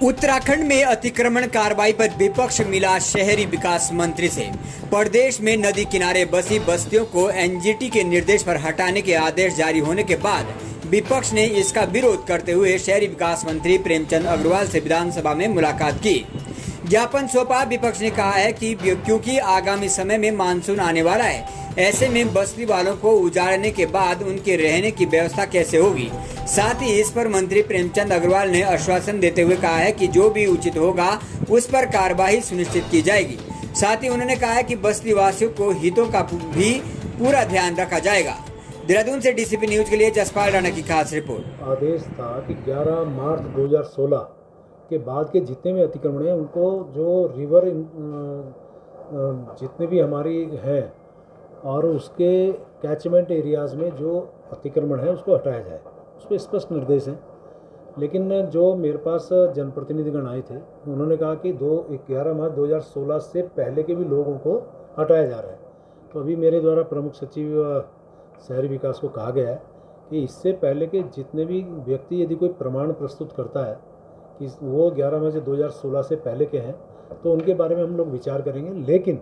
उत्तराखंड में अतिक्रमण कार्रवाई पर विपक्ष मिला शहरी विकास मंत्री से। प्रदेश में नदी किनारे बसी बस्तियों को एनजीटी के निर्देश पर हटाने के आदेश जारी होने के बाद विपक्ष ने इसका विरोध करते हुए शहरी विकास मंत्री प्रेमचंद अग्रवाल से विधानसभा में मुलाकात की। ज्ञापन सौंपा। विपक्ष ने कहा है कि क्योंकि आगामी समय में मानसून आने वाला है, ऐसे में बस्ती वालों को उजाड़ने के बाद उनके रहने की व्यवस्था कैसे होगी। साथ ही इस पर मंत्री प्रेमचंद अग्रवाल ने आश्वासन देते हुए कहा है कि जो भी उचित होगा उस पर कार्रवाई सुनिश्चित की जाएगी। साथ ही उन्होंने कहा है कि बस्ती वासियों को हितों का भी पूरा ध्यान रखा जाएगा। देहरादून से डीसीपी न्यूज के लिए जसपाल राणा की खास रिपोर्ट। आदेश था कि 11 मार्च 2016 के बाद के जितने भी अतिक्रमण हैं उनको जो रिवर जितने भी हमारी हैं और उसके कैचमेंट एरियाज़ में जो अतिक्रमण है उसको हटाया जाए, उस पर स्पष्ट निर्देश हैं। लेकिन जो मेरे पास जनप्रतिनिधिगण आए थे उन्होंने कहा कि 11 मार्च 2016 से पहले के भी लोगों को हटाया जा रहा है। तो अभी मेरे द्वारा प्रमुख सचिव शहरी विकास को कहा गया है कि इससे पहले के जितने भी व्यक्ति यदि कोई प्रमाण प्रस्तुत करता है कि वो 11 मार्च 2016 से पहले के हैं तो उनके बारे में हम लोग विचार करेंगे। लेकिन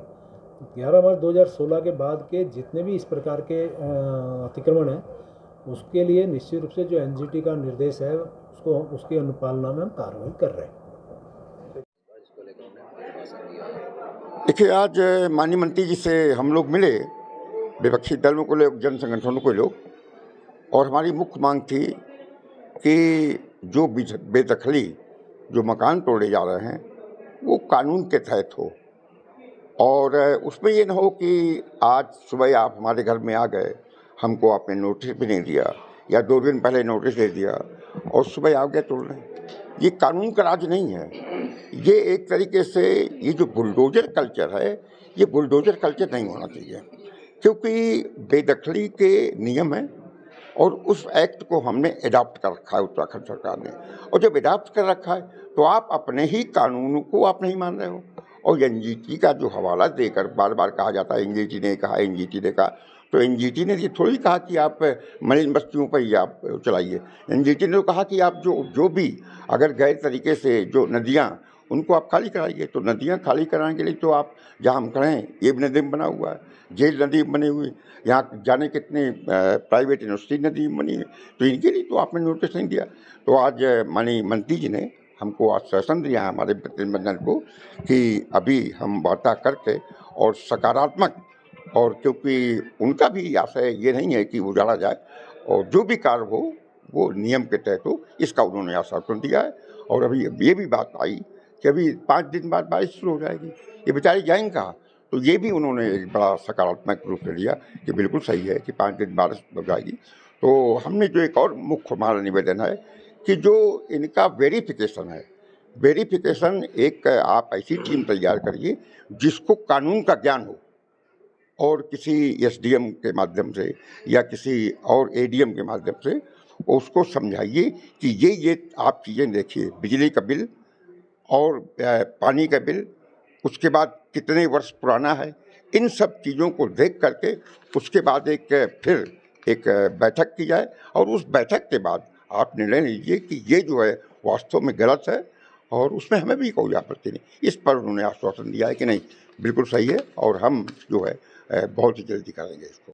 11 मार्च 2016 के बाद के जितने भी इस प्रकार के अतिक्रमण हैं उसके लिए निश्चित रूप से जो एनजीटी का निर्देश है उसकी अनुपालना में हम कार्रवाई कर रहे हैं। देखिए, आज माननीय मंत्री जी से हम लोग मिले, विपक्षी दलों को लोग, जन संगठनों को लोग, और हमारी मुख्य मांग थी कि जो बेदखली जो मकान तोड़े जा रहे हैं वो कानून के तहत हो, और उसमें ये ना हो कि आज सुबह आप हमारे घर में आ गए, हमको आपने नोटिस भी नहीं दिया या 2 दिन पहले नोटिस दे दिया और सुबह आ गए तोड़ने। ये कानून का राज नहीं है। ये एक तरीके से ये जो बुलडोजर कल्चर है, ये बुलडोजर कल्चर नहीं होना चाहिए, क्योंकि बेदखली के नियम हैं और उस एक्ट को हमने अडॉप्ट कर रखा है उत्तराखंड सरकार ने। और जब अडॉप्ट कर रखा है तो आप अपने ही कानूनों को आप नहीं मान रहे हो। और एनजीटी का जो हवाला देकर बार बार कहा जाता है एनजीटी ने कहा, एनजीटी ने कहा, तो एनजीटी ने ये थोड़ी कहा कि आप मलिन बस्तियों पर ही आप चलाइए। एनजीटी ने तो कहा कि आप जो भी अगर गैर तरीके से जो नदियाँ उनको आप खाली कराइए। तो नदियाँ खाली कराने के लिए तो आप जहाँ हम खड़े हैं ये नदी बना हुआ है, जेल नदी बनी हुई, यहाँ जाने कितने प्राइवेट यूनिवर्सिटी नदी बनी है, तो इनके लिए तो आपने नोटिस नहीं दिया। तो आज माननीय मंत्री जी ने हमको आश्वासन दिया है हमारे प्रतिनिधिमंडल को कि अभी हम वार्ता करके और सकारात्मक, और क्योंकि उनका भी आशय ये नहीं है कि उजाड़ा जाए और जो भी कार्य हो वो नियम के तहत हो, इसका उन्होंने आश्वासन दिया है। और अभी ये भी बात आई कि अभी 5 दिन बाद बारिश शुरू हो जाएगी, ये बेचारे जाएंगे कहाँ, तो ये भी उन्होंने एक बड़ा सकारात्मक रूप से लिया कि बिल्कुल सही है कि 5 दिन बारिश हो जाएगी। तो हमने जो एक और मुख्य हमारा निवेदन है कि जो इनका वेरिफिकेशन है, वेरिफिकेशन एक आप ऐसी टीम तैयार करिए जिसको कानून का ज्ञान हो, और किसी एसडीएम के माध्यम से या किसी और एडीएम के माध्यम से उसको समझाइए कि ये आप चीज़ें देखिए, बिजली का बिल और पानी का बिल, उसके बाद कितने वर्ष पुराना है, इन सब चीज़ों को देख करके उसके बाद फिर एक बैठक की जाए, और उस बैठक के बाद आप निर्णय लीजिए कि ये जो है वास्तव में गलत है और उसमें हमें भी कोई आपत्ति नहीं। इस पर उन्होंने आश्वासन दिया है कि नहीं बिल्कुल सही है और हम जो है बहुत ही जल्दी करेंगे इसको।